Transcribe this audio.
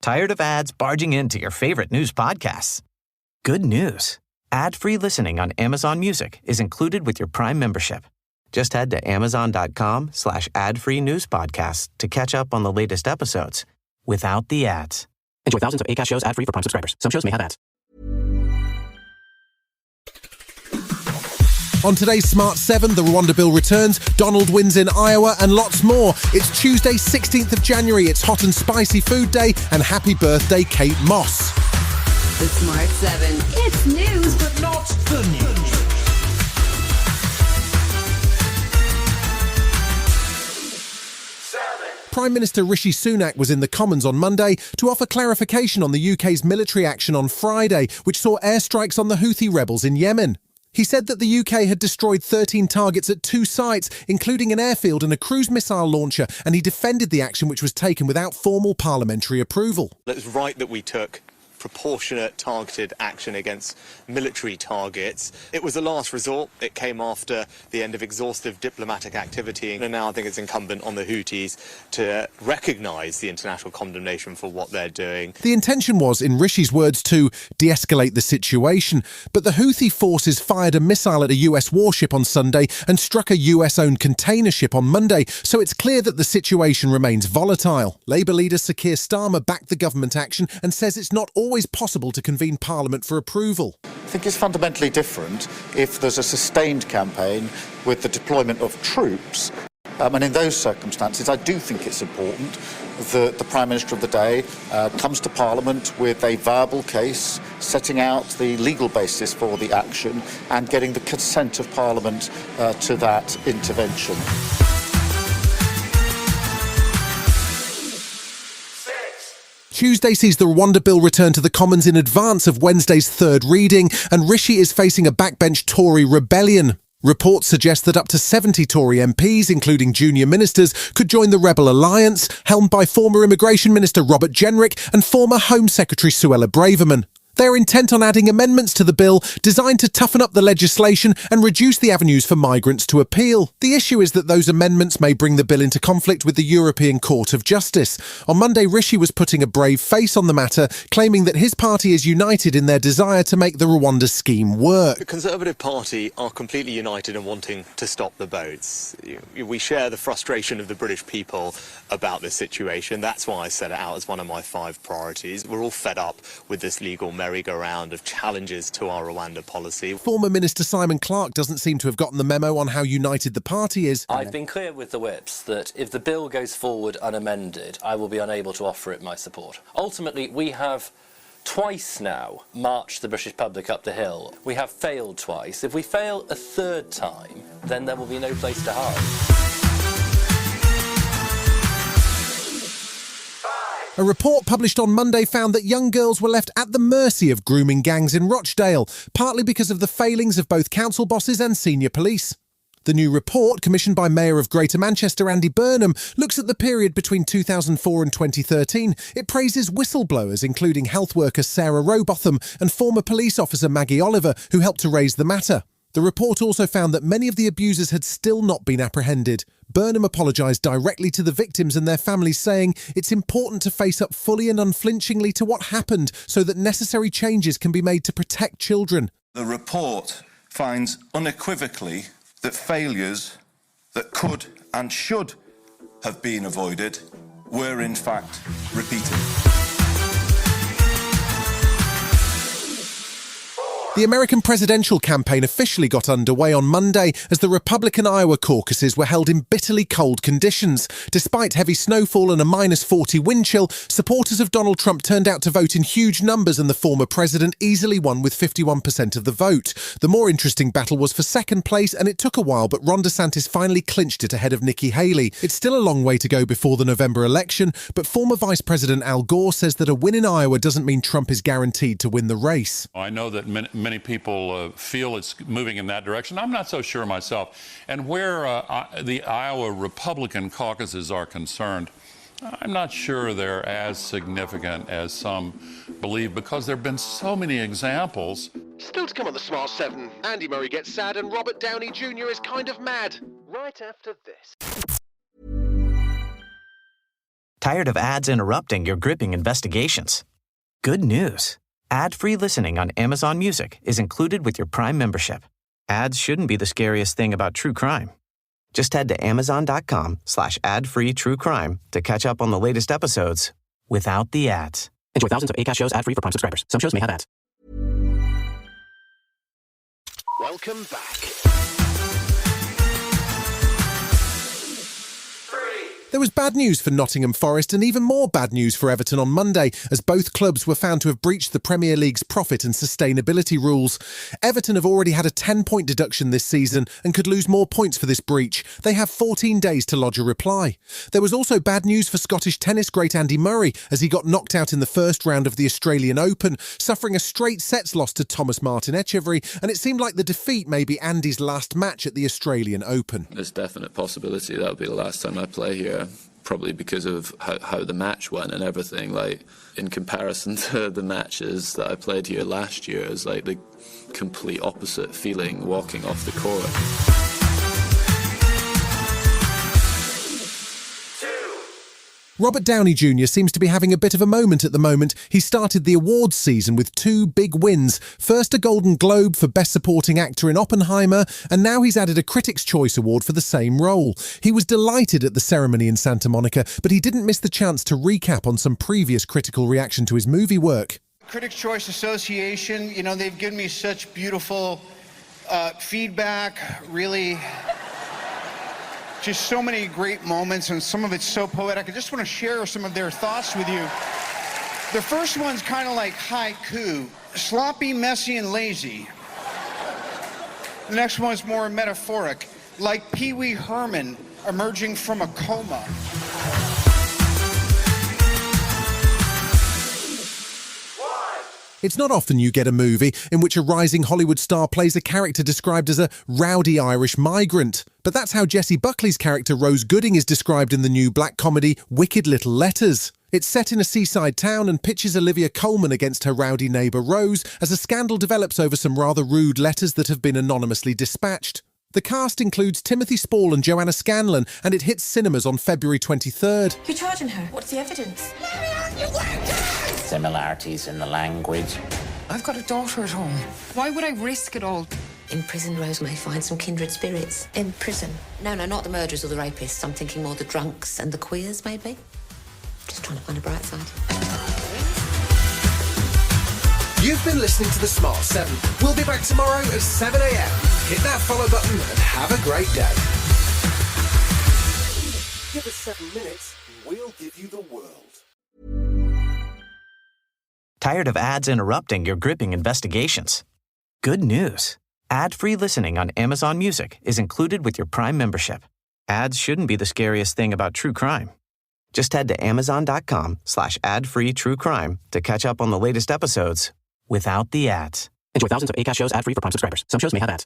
Tired of ads barging into your favorite news podcasts? Good news. Ad-free listening on Amazon Music is included with your Prime membership. Just head to amazon.com/ad-free news podcasts to catch up on the latest episodes without the ads. Enjoy thousands of Acast shows ad-free for Prime subscribers. Some shows may have ads. On today's Smart 7, the Rwanda bill returns, Donald wins in Iowa, and lots more. It's Tuesday, 16th of January. It's Hot and Spicy Food Day, and happy birthday, Kate Moss. The Smart 7. It's news, but not the news. Prime Minister Rishi Sunak was in the Commons on Monday to offer clarification on the UK's military action on Friday, which saw airstrikes on the Houthi rebels in Yemen. He said that the UK had destroyed 13 targets at 2 sites, including an airfield and a cruise missile launcher, and he defended the action which was taken without formal parliamentary approval. It's right that we took proportionate targeted action against military targets. It was a last resort. It came after the end of exhaustive diplomatic activity, and now I think it's incumbent on the Houthis to recognise the international condemnation for what they're doing. The intention was, in Rishi's words, to de-escalate the situation, but the Houthi forces fired a missile at a US warship on Sunday and struck a US-owned container ship on Monday, so it's clear that the situation remains volatile. Labour leader Sir Keir Starmer backed the government action and says it's not always possible to convene Parliament for approval. I think it's fundamentally different if there's a sustained campaign with the deployment of troops. And in those circumstances, I do think it's important that the Prime Minister of the day comes to Parliament with a viable case, setting out the legal basis for the action and getting the consent of Parliament to that intervention. Tuesday sees the Rwanda bill return to the Commons in advance of Wednesday's third reading, and Rishi is facing a backbench Tory rebellion. Reports suggest that up to 70 Tory MPs, including junior ministers, could join the Rebel Alliance, helmed by former Immigration Minister Robert Jenrick and former Home Secretary Suella Braverman. They are intent on adding amendments to the bill designed to toughen up the legislation and reduce the avenues for migrants to appeal. The issue is that those amendments may bring the bill into conflict with the European Court of Justice. On Monday, Rishi was putting a brave face on the matter, claiming that his party is united in their desire to make the Rwanda scheme work. The Conservative Party are completely united in wanting to stop the boats. We share the frustration of the British people about this situation. That's why I set it out as one of my 5 priorities. We're all fed up with this legal merry-go-round of challenges to our Rwanda policy. Former Minister Simon Clarke doesn't seem to have gotten the memo on how united the party is. I've been clear with the whips that if the bill goes forward unamended, I will be unable to offer it my support. Ultimately, we have twice now marched the British public up the hill. We have failed twice. If we fail a third time, then there will be no place to hide. A report published on Monday found that young girls were left at the mercy of grooming gangs in Rochdale, partly because of the failings of both council bosses and senior police. The new report, commissioned by Mayor of Greater Manchester Andy Burnham, looks at the period between 2004 and 2013. It praises whistleblowers, including health worker Sarah Robotham and former police officer Maggie Oliver, who helped to raise the matter. The report also found that many of the abusers had still not been apprehended. Burnham apologised directly to the victims and their families, saying it's important to face up fully and unflinchingly to what happened so that necessary changes can be made to protect children. The report finds unequivocally that failures that could and should have been avoided were in fact repeated. The American presidential campaign officially got underway on Monday as the Republican Iowa caucuses were held in bitterly cold conditions. Despite heavy snowfall and a -40 wind chill, supporters of Donald Trump turned out to vote in huge numbers, and the former president easily won with 51% of the vote. The more interesting battle was for second place, and it took a while, but Ron DeSantis finally clinched it ahead of Nikki Haley. It's still a long way to go before the November election, but former Vice President Al Gore says that a win in Iowa doesn't mean Trump is guaranteed to win the race. I know that many people feel it's moving in that direction. I'm not so sure myself. And where the Iowa Republican caucuses are concerned, I'm not sure they're as significant as some believe, because there have been so many examples. Still to come on the Smart 7, Andy Murray gets sad and Robert Downey Jr. is kind of mad. Right after this. Tired of ads interrupting your gripping investigations? Good news. Ad-free listening on Amazon Music is included with your Prime membership. Ads shouldn't be the scariest thing about true crime. Just head to amazon.com/ad-free true crime to catch up on the latest episodes without the ads. Enjoy thousands of Acast shows ad-free for Prime subscribers. Some shows may have ads. Welcome back. There was bad news for Nottingham Forest and even more bad news for Everton on Monday, as both clubs were found to have breached the Premier League's profit and sustainability rules. Everton have already had a 10-point deduction this season and could lose more points for this breach. They have 14 days to lodge a reply. There was also bad news for Scottish tennis great Andy Murray, as he got knocked out in the first round of the Australian Open, suffering a straight sets loss to Thomas Martin Etcheverry, and it seemed like the defeat may be Andy's last match at the Australian Open. There's definite possibility that'll be the last time I play here. Probably because of how the match went and everything. Like, in comparison to the matches that I played here last year, it's like the complete opposite feeling walking off the court. Robert Downey Jr. seems to be having a bit of a moment at the moment. He started the awards season with 2 big wins. First a Golden Globe for Best Supporting Actor in Oppenheimer, and now he's added a Critics' Choice Award for the same role. He was delighted at the ceremony in Santa Monica, but he didn't miss the chance to recap on some previous critical reaction to his movie work. Critics' Choice Association, you know, they've given me such beautiful feedback, really... just so many great moments, and some of it's so poetic. I just want to share some of their thoughts with you. The first one's kind of like haiku, sloppy, messy, and lazy. The next one's more metaphoric, like Pee Wee Herman emerging from a coma. It's not often you get a movie in which a rising Hollywood star plays a character described as a rowdy Irish migrant. But that's how Jessie Buckley's character Rose Gooding is described in the new black comedy Wicked Little Letters. It's set in a seaside town and pitches Olivia Colman against her rowdy neighbour Rose as a scandal develops over some rather rude letters that have been anonymously dispatched. The cast includes Timothy Spall and Joanna Scanlon, and it hits cinemas on February 23rd. You're charging her. What's the evidence? Similarities in the language. I've got a daughter at home. Why would I risk it all? In prison, Rose may find some kindred spirits. In prison? No, not the murderers or the rapists. I'm thinking more the drunks and the queers, maybe. Just trying to find a bright side. You've been listening to The Smart 7. We'll be back tomorrow at 7 a.m. Hit that follow button and have a great day. Give us 7 minutes, and we'll give you the world. Tired of ads interrupting your gripping investigations? Good news. Ad-free listening on Amazon Music is included with your Prime membership. Ads shouldn't be the scariest thing about true crime. Just head to amazon.com/ad-free true crime to catch up on the latest episodes without the ads. Enjoy thousands of Acast shows ad-free for Prime subscribers. Some shows may have ads.